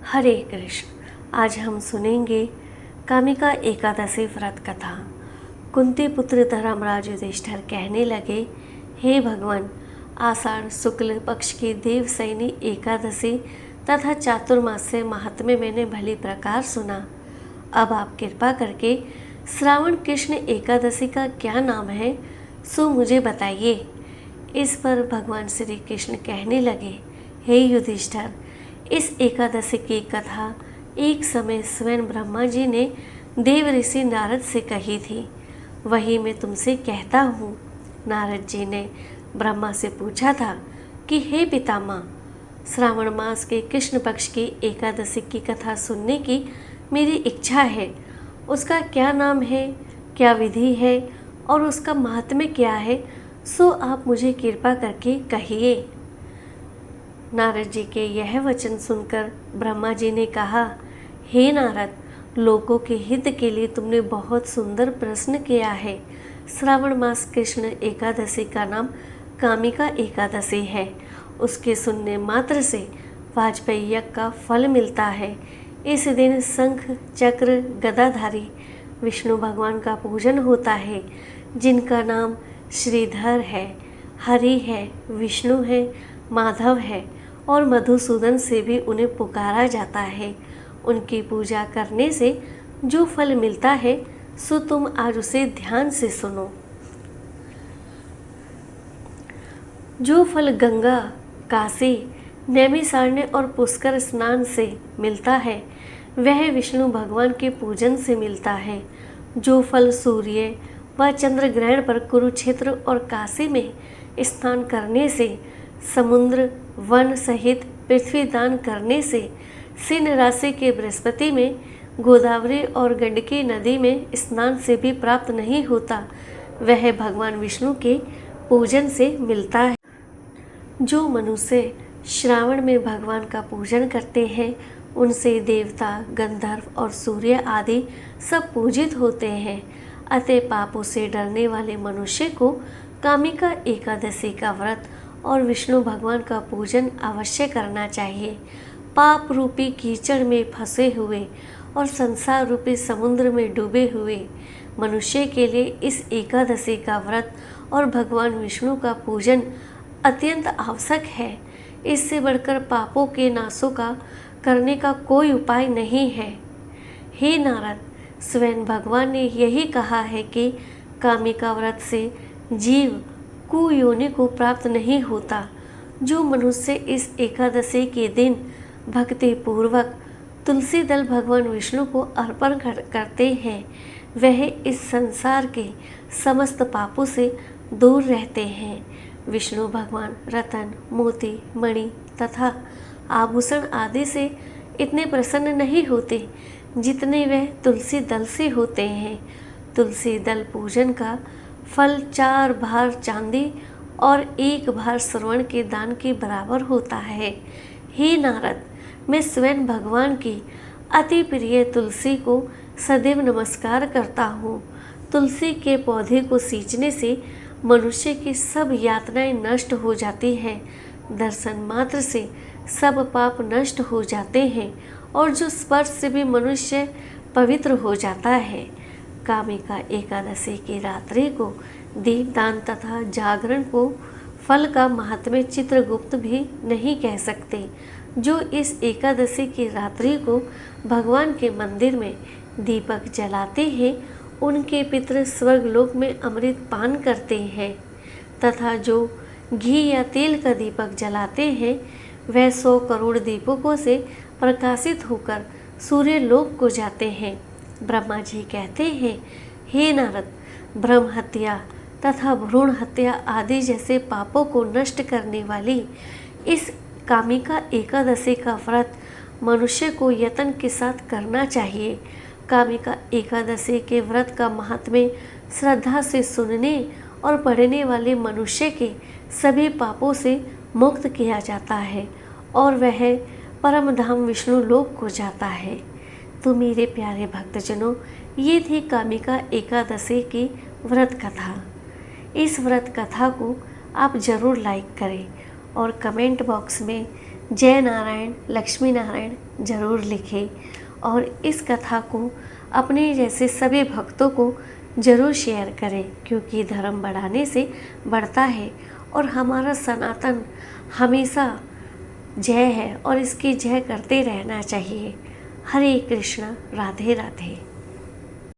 हरे कृष्ण। आज हम सुनेंगे कामिका एकादशी व्रत कथा। कुंती पुत्र धर्मराज युधिष्ठिर कहने लगे, हे भगवान, आषाढ़ शुक्ल पक्ष की देवशयनी एकादशी तथा चातुर्मास्य महात्म्य मैंने भली प्रकार सुना। अब आप कृपा करके श्रावण कृष्ण एकादशी का क्या नाम है सो मुझे बताइए। इस पर भगवान श्री कृष्ण कहने लगे, हे युधिष्ठिर, इस एकादशी की कथा एक समय स्वयं ब्रह्मा जी ने देव ऋषि नारद से कही थी, वही मैं तुमसे कहता हूँ। नारद जी ने ब्रह्मा से पूछा था कि हे पितामह, श्रावण मास के कृष्ण पक्ष की एकादशी की कथा सुनने की मेरी इच्छा है। उसका क्या नाम है, क्या विधि है और उसका महात्म्य क्या है, सो आप मुझे कृपा करके कहिए। नारद जी के यह वचन सुनकर ब्रह्मा जी ने कहा, हे नारद, लोगों के हित के लिए तुमने बहुत सुंदर प्रश्न किया है। श्रावण मास कृष्ण एकादशी का नाम कामिका एकादशी है। उसके सुनने मात्र से वाजपेयी यज्ञ का फल मिलता है। इस दिन शंख चक्र गदाधारी विष्णु भगवान का पूजन होता है, जिनका नाम श्रीधर है, हरि है, विष्णु है, माधव है और मधुसूदन से भी उन्हें पुकारा जाता है। उनकी पूजा करने से जो फल मिलता है सो तुम आज उसे ध्यान से सुनो। जो फल गंगा, काशी, नैमिषारण्य और पुष्कर स्नान से मिलता है वह विष्णु भगवान के पूजन से मिलता है। जो फल सूर्य व चंद्र ग्रहण पर कुरुक्षेत्र और काशी में स्नान करने से, समुद्र वन सहित पृथ्वी दान करने से, सिंह राशि के बृहस्पति में, गोदावरी और गंडकी नदी में स्नान से भी प्राप्त नहीं होता, वह भगवान विष्णु के पूजन से मिलता है। जो मनुष्य श्रावण में भगवान का पूजन करते हैं उनसे देवता, गंधर्व और सूर्य आदि सब पूजित होते हैं। अतः पापों से डरने वाले मनुष्य को कामिका एकादशी का व्रत और विष्णु भगवान का पूजन अवश्य करना चाहिए। पाप रूपी कीचड़ में फंसे हुए और संसार रूपी समुद्र में डूबे हुए मनुष्य के लिए इस एकादशी का व्रत और भगवान विष्णु का पूजन अत्यंत आवश्यक है। इससे बढ़कर पापों के नाशों का करने का कोई उपाय नहीं है। हे नारद, स्वयं भगवान ने यही कहा है कि कामिका व्रत से जीव कुयोनि को प्राप्त नहीं होता। जो मनुष्य इस एकादशी के दिन भक्ति पूर्वक तुलसी दल भगवान विष्णु को अर्पण करते हैं वह इस संसार के समस्त पापों से दूर रहते हैं। विष्णु भगवान रतन, मोती, मणि तथा आभूषण आदि से इतने प्रसन्न नहीं होते जितने वह तुलसी दल से होते हैं। तुलसी दल पूजन का फल 4 भार चांदी और 1 भार श्रवण के दान के बराबर होता है। हे नारद, मैं स्वयं भगवान की अति प्रिय तुलसी को सदैव नमस्कार करता हूँ। तुलसी के पौधे को सींचने से मनुष्य की सब यातनाएं नष्ट हो जाती हैं। दर्शन मात्र से सब पाप नष्ट हो जाते हैं और जो स्पर्श से भी मनुष्य पवित्र हो जाता है। कामिका एकादशी की रात्रि को दीपदान तथा जागरण को फल का महात्म्य चित्रगुप्त भी नहीं कह सकते। जो इस एकादशी की रात्रि को भगवान के मंदिर में दीपक जलाते हैं उनके पितृ स्वर्गलोक में अमृत पान करते हैं तथा जो घी या तेल का दीपक जलाते हैं वह 100 करोड़ दीपकों से प्रकाशित होकर सूर्य लोक को जाते हैं। ब्रह्मा जी कहते हैं, हे नारद, ब्रह्म हत्या तथा भ्रूण हत्या आदि जैसे पापों को नष्ट करने वाली इस कामिका एकादशी का व्रत मनुष्य को यत्न के साथ करना चाहिए। कामिका एकादशी के व्रत का महात्म्य श्रद्धा से सुनने और पढ़ने वाले मनुष्य के सभी पापों से मुक्त किया जाता है और वह परम धाम विष्णु लोक को जाता है। तो मेरे प्यारे भक्तजनों, ये थी कामिका एकादशी की व्रत कथा। इस व्रत कथा को आप ज़रूर लाइक करें और कमेंट बॉक्स में जय नारायण लक्ष्मी नारायण ज़रूर लिखें और इस कथा को अपने जैसे सभी भक्तों को ज़रूर शेयर करें, क्योंकि धर्म बढ़ाने से बढ़ता है और हमारा सनातन हमेशा जय है और इसकी जय करते रहना चाहिए। हरे कृष्णा, राधे राधे।